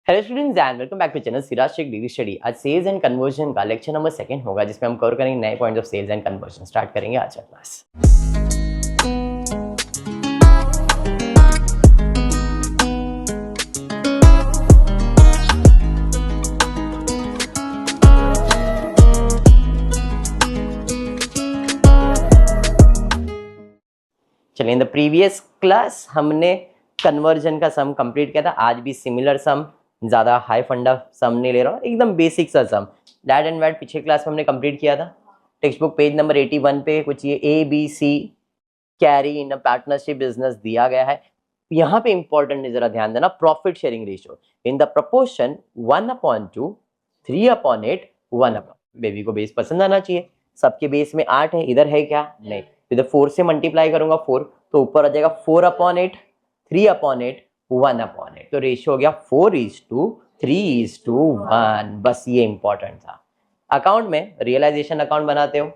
Hello students and welcome back to channel Siraj Shaikh degree study. आज sales and conversion का lecture number 2 होगा, जिसमें हम कवर करेंगे नए points of sales and conversion. Start करेंगे आज का क्लास। चलिए, इन द प्रीवियस क्लास हमने कन्वर्जन का सम कंप्लीट किया था। आज भी सिमिलर सम, ज़्यादा हाई फंडा सम नहीं ले रहा हूँ, एकदम बेसिक सा सम डैड एंड वैड पिछले क्लास में हमने कंप्लीट किया था। टेक्स्ट बुक पेज नंबर 81 पे कुछ ये ABC carry in a partnership business दिया गया है। यहाँ पे इंपॉर्टेंट जरा ध्यान देना, profit sharing ratio in the proportion 1/2, 3/8, 1/. Baby को बेस पसंद आना चाहिए। सबके बेस में 8 है, इधर है क्या? नहीं। इधर 4 से मल्टीप्लाई करूंगा 4, तो ऊपर आ जाएगा 4/8, 3/8, 1/8। तो रेशियो हो गया 4:3:1। बस ये इंपॉर्टेंट था। अकाउंट में रियलाइजेशन अकाउंट बनाते हो,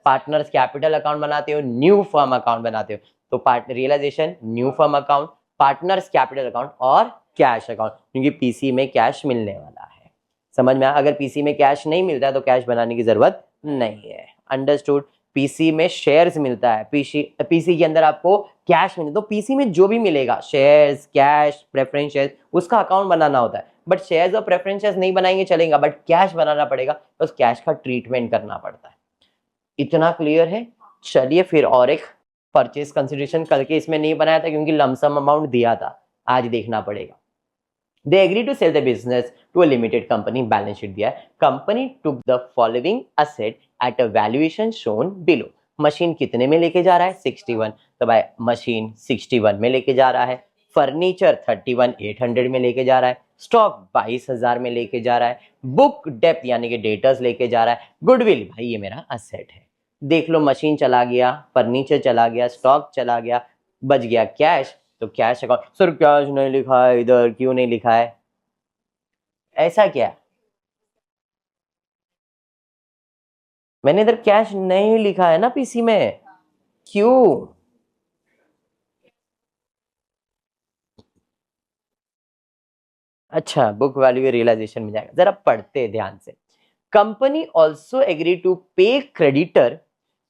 पार्टनर्स कैपिटल अकाउंट बनाते हो, न्यू फर्म अकाउंट बनाते हो। तो realisation, new firm account, partners capital account और कैश अकाउंट, क्योंकि पीसी में कैश मिलने वाला है। समझ में? अगर पीसी में कैश नहीं मिलता है तो कैश बनाने की जरूरत नहीं है। अंडरस्टूड? पीसी में शेयर्स मिलता है, पीसी के अंदर आपको कैश मिलता है, तो पीसी में जो भी मिलेगा शेयर्स, कैश, प्रेफरेंस शेयर्स, उसका अकाउंट बनाना होता है। बट शेयर्स और प्रेफरेंस शेयर्स नहीं बनाएंगे चलेगा, बट कैश बनाना पड़ेगा, तो उस कैश का ट्रीटमेंट करना पड़ता है। इतना क्लियर है? चलिए फिर और एक परचेज कंसिडरेशन करके इसमें नहीं बनाया था क्योंकि लमसम अमाउंट दिया था, आज देखना पड़ेगा। They agree to sell the business to a limited company. Balance sheet दिया है। Company took the following asset at a valuation shown below. Machine कितने में लेके जा रहा है? 61। तो भाई मशीन 61 में लेके जा रहा है, फर्नीचर 31,800 में लेके जा रहा है, स्टॉक 22,000 में लेके जा रहा है, बुक डेप्थ यानी कि डेटर्स लेके जा रहा है, गुडविल भाई ये मेरा असेट है। देख लो, मशीन चला गया, फर्नीचर चला गया, स्टॉक चला गया, बच गया कैश। तो कैश अकाउंट, सर कैश नहीं लिखा है इधर, क्यों नहीं लिखा है? ऐसा क्या? मैंने इधर कैश नहीं लिखा है ना पीसी में, क्यों? अच्छा, बुक वैल्यू रियलाइजेशन में जाएगा। जरा पढ़ते ध्यान से। कंपनी ऑल्सो एग्री टू पे creditor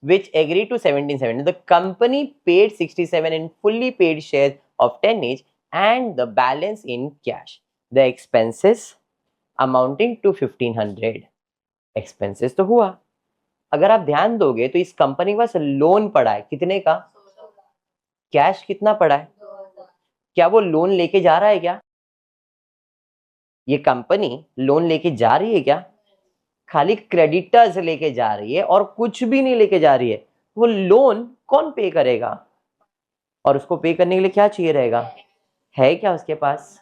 which agreed to 1770. The company paid 67 in fully paid shares of 10 each and the balance in cash. The expenses amounting to 1500. Expenses तो हुआ। अगर आप ध्यान दोगे तो इस कंपनी के पास लोन पड़ा है, कितने का? कैश कितना पड़ा है? क्या वो लोन लेके जा रहा है क्या? ये कंपनी लोन लेके जा रही है क्या? खाली क्रेडिटर्स लेके जा रही है और कुछ भी नहीं लेके जा रही है। वो लोन कौन पे करेगा? और उसको पे करने के लिए क्या चाहिए रहेगा? है क्या उसके पास?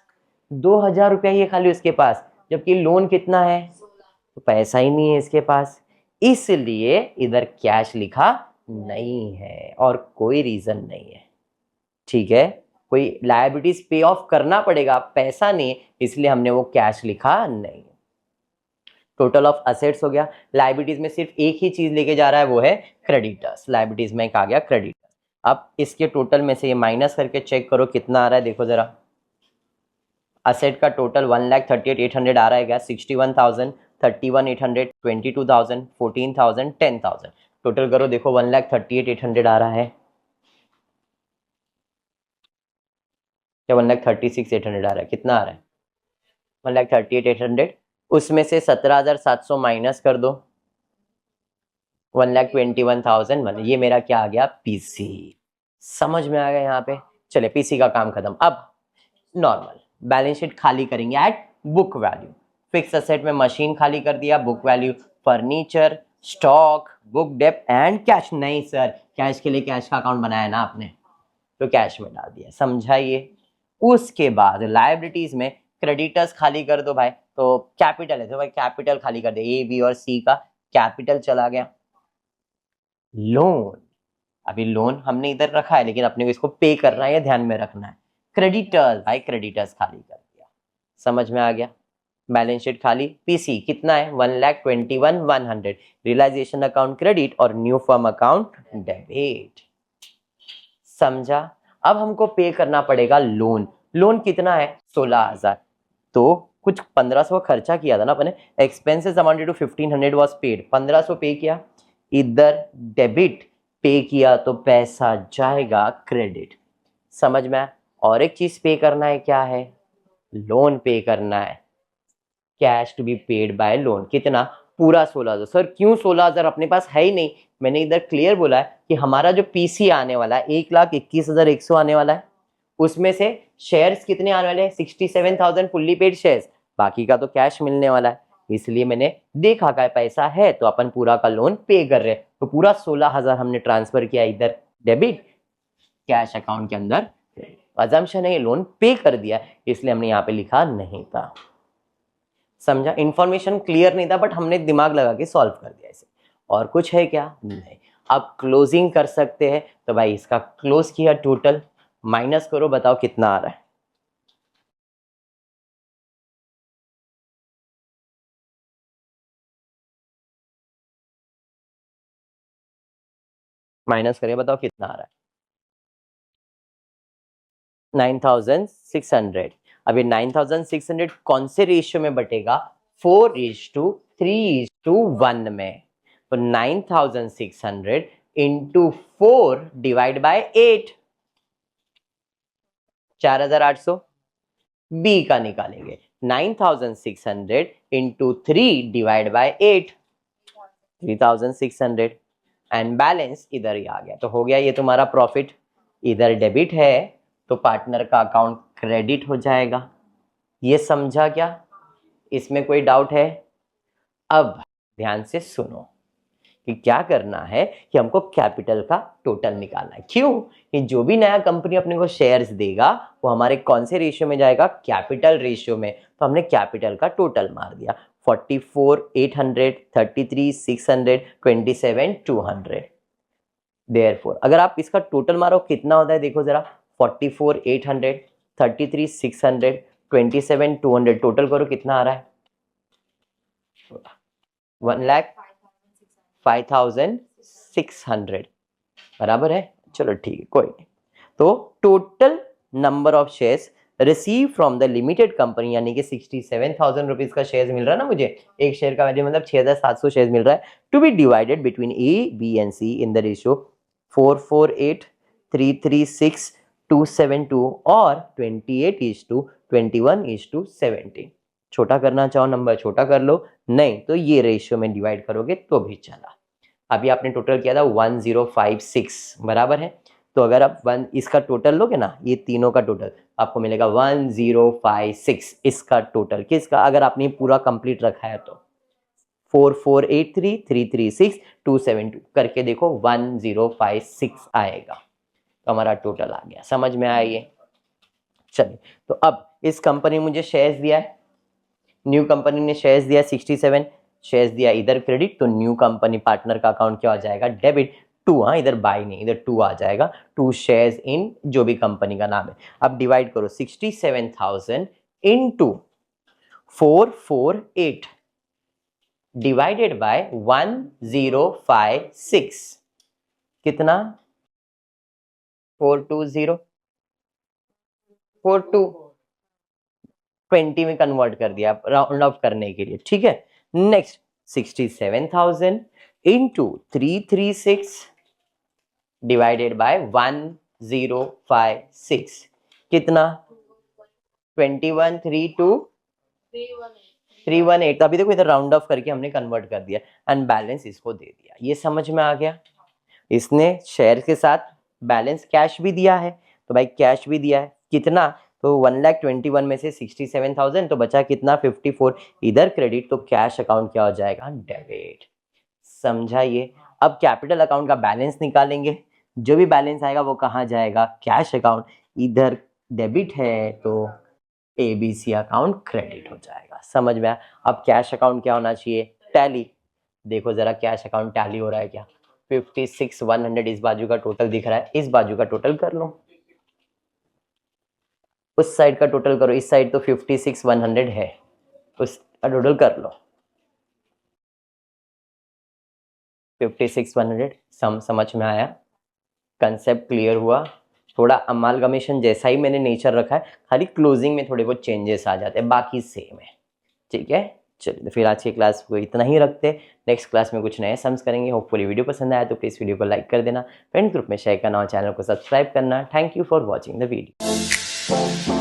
2,000 रुपया ही है खाली उसके पास, जबकि लोन कितना है? तो पैसा ही नहीं है इसके पास, इसलिए इधर कैश लिखा नहीं है और कोई रीजन नहीं है। ठीक है, कोई लायबिलिटीज पे ऑफ करना पड़ेगा, पैसा नहीं, इसलिए हमने वो कैश लिखा नहीं। टोटल ऑफ असेट्स हो गया। लायबिलिटीज में सिर्फ एक ही चीज लेके जा रहा है, वो है क्रेडिटर्स। लायबिलिटीज में एक आ गया क्रेडिटर्स। अब इसके टोटल में से ये माइनस करके चेक करो कितना आ रहा है। देखो जरा, असेट का टोटल 1,38,800 आ रहा है क्या? 61,000, 31,800, 22,000, 14,000, 10,000। टोटल करो, देखो 1,38,800 आ रहा है क्या? 1,36,800 आ रहा है। कितना आ रहा है? 1,38,800। उसमें से 17,700 माइनस कर दो, 1,21,000। ये मेरा क्या आ गया? पीसी। समझ में आ गया यहाँ पे? चले, पीसी का काम खत्म। अब नॉर्मल बैलेंस शीट खाली करेंगे at book value. Fix asset में मशीन खाली कर दिया, book value furniture, stock, book डेप्थ एंड कैश। नहीं सर, कैश के लिए कैश का अकाउंट बनाया ना आपने, तो कैश में डाल दिया। समझाइए? उसके बाद लायबिलिटीज में क्रेडिटर्स खाली कर दो भाई, तो कैपिटल है तो भाई कैपिटल खाली कर दे। ए, बी और सी का कैपिटल चला गया। लोन, अभी लोन हमने इधर रखा है, लेकिन अपने को इसको पे करना है, ये ध्यान में रखना है। क्रेडिटर्स भाई, क्रेडिटर्स खाली कर दिया। समझ में आ गया? बैलेंस शीट खाली। पीसी कितना है? 1,21,100। रियलाइजेशन अकाउंट क्रेडिट और न्यू फर्म अकाउंट डेबिट। समझा? अब हमको पे करना पड़ेगा लोन। लोन कितना है? 16,000। तो कुछ 1500 खर्चा किया था ना अपने, expenses amounted to 1500 was paid, 1500 pay किया, इधर डेबिट पे किया तो पैसा जाएगा क्रेडिट। समझ में आया? और एक चीज पे करना है, क्या है? लोन पे करना है, cash to be paid by loan. कितना? पूरा 16,000। सर क्यों 16,000? अपने पास है ही नहीं। मैंने इधर क्लियर बोला है कि हमारा जो पीसी आने वाला है 1,21,100 आने वाला है, उसमें से शेयर्स कितने आने वाले हैं? 67,000 फुल्ली पेड शेयर्स, बाकी का तो कैश मिलने वाला है। इसलिए मैंने देखा का पैसा है तो अपन पूरा का लोन पे कर रहे हैं, तो पूरा 16,000 हमने ट्रांसफर किया इधर डेबिट, कैश अकाउंट के अंदर अजम्पशन है ये लोन पे कर दिया, इसलिए हमने यहाँ पे लिखा नहीं था। समझा? इंफॉर्मेशन क्लियर नहीं था बट हमने दिमाग लगा के सॉल्व कर दिया इसे। और कुछ है क्या? नहीं। अब क्लोजिंग कर सकते हैं, तो भाई इसका क्लोज किया, टोटल माइनस करो, बताओ कितना आ रहा है? माइनस करिए, बताओ कितना आ रहा है? 9,600। अब ये 9,600 कौन से रेशियो में बटेगा? 4:3:1 में। तो 9,600 इंटू 4 डिवाइड बाय 8, 4,800। बी का निकालेंगे, 9,600 into 3 divide by 8, 3,600। And balance इधर ही आ गया, तो हो गया ये तुम्हारा प्रॉफिट। इधर डेबिट है तो पार्टनर का अकाउंट क्रेडिट हो जाएगा। ये समझा क्या? इसमें कोई डाउट है? अब ध्यान से सुनो कि क्या करना है कि हमको कैपिटल का टोटल निकालना है। क्यों? कि जो भी नया कंपनी अपने को शेयर्स देगा वो हमारे कौन से रेशियो में जाएगा? कैपिटल रेशियो में। तो हमने कैपिटल का टोटल मार दिया, 44,800, 33,600, 27,200। देयरफॉर अगर आप इसका टोटल मारो कितना होता है देखो जरा, 44,800, 33,600, 27,200, टोटल करो कितना आ रहा है? 1,05,600 बराबर है। चलो ठीक है, कोई नहीं। तो total number of shares receive from the limited company, यानी कि 67,000 रुपीज का शेयर मिल रहा है ना मुझे, एक शेयर का वैल्यू मतलब 6,700 शेयर मिल रहा है, to be divided between A, B and C in the ratio 448,336,272 और 28:21:17। छोटा करना चाहो नंबर छोटा कर लो, नहीं तो ये रेशियो में डिवाइड करोगे तो भी चला। अभी आपने टोटल किया था 1056 बराबर है, तो अगर आप वन इसका टोटल लोगे ना, ये तीनों का टोटल आपको मिलेगा 1056। इसका टोटल किसका? अगर आपने पूरा कंप्लीट रखा है तो 4483,336,272 करके देखो 1056 आएगा, तो हमारा टोटल आ गया। समझ में आया ये? चलिए, तो अब इस कंपनी मुझे शेयर्स दिया है, न्यू कंपनी ने शेयर्स दिया 67, शेयर्स दिया इधर क्रेडिट, तो न्यू कंपनी पार्टनर का अकाउंट क्या हो जाएगा? डेबिट। 2, हाँ इधर बाय नहीं, इधर 2 आ जाएगा, 2 शेयर्स इन जो भी कंपनी का नाम है। अब डिवाइड करो 67,000 इंटू 448 डिवाइडेड बाय 1056, कितना? 420, 20 में कन्वर्ट कर दिया राउंड ऑफ करने के लिए, ठीक है। नेक्स्ट 67,000 इंटू 336 डिवाइडेड बाय 1056, कितना? 21,32318। अभी देखो इधर राउंड ऑफ करके हमने कन्वर्ट कर दिया एंड बैलेंस इसको दे दिया। ये समझ में आ गया? इसने शेयर के साथ बैलेंस कैश भी दिया है, तो भाई कैश भी दिया है कितना? तो 1,21,000 में से 67,000 तो बचा कितना? 54, इधर क्रेडिट, तो कैश अकाउंट क्या हो जाएगा? डेबिट। समझा ये? अब कैपिटल अकाउंट का बैलेंस निकालेंगे, जो भी बैलेंस आएगा वो कहाँ जाएगा? Cash account. इधर डेबिट है तो एबीसी अकाउंट क्रेडिट हो जाएगा। समझ में आया? अब कैश अकाउंट क्या होना चाहिए? टैली। देखो जरा कैश अकाउंट टैली हो रहा है क्या? 56,100 इस बाजू का टोटल दिख रहा है, इस बाजू का टोटल कर लो, उस साइड का टोटल करो, इस साइड तो 56,100 है, उस टोटल कर लो 56,100। समझ में आया? कंसेप्ट क्लियर हुआ? थोड़ा अमालगमेशन जैसा ही मैंने नेचर रखा है, खाली क्लोजिंग में थोड़े बहुत चेंजेस आ जाते हैं, बाकी सेम है। ठीक है, चलिए तो फिर आज की क्लास को इतना ही रखते हैं। नेक्स्ट क्लास में कुछ नए सम्स करेंगे। होपफुली वीडियो पसंद आया तो प्लीज़ वीडियो को लाइक कर देना, फ्रेंड ग्रुप में शेयर करना और चैनल को सब्सक्राइब करना। Thank you for watching the video.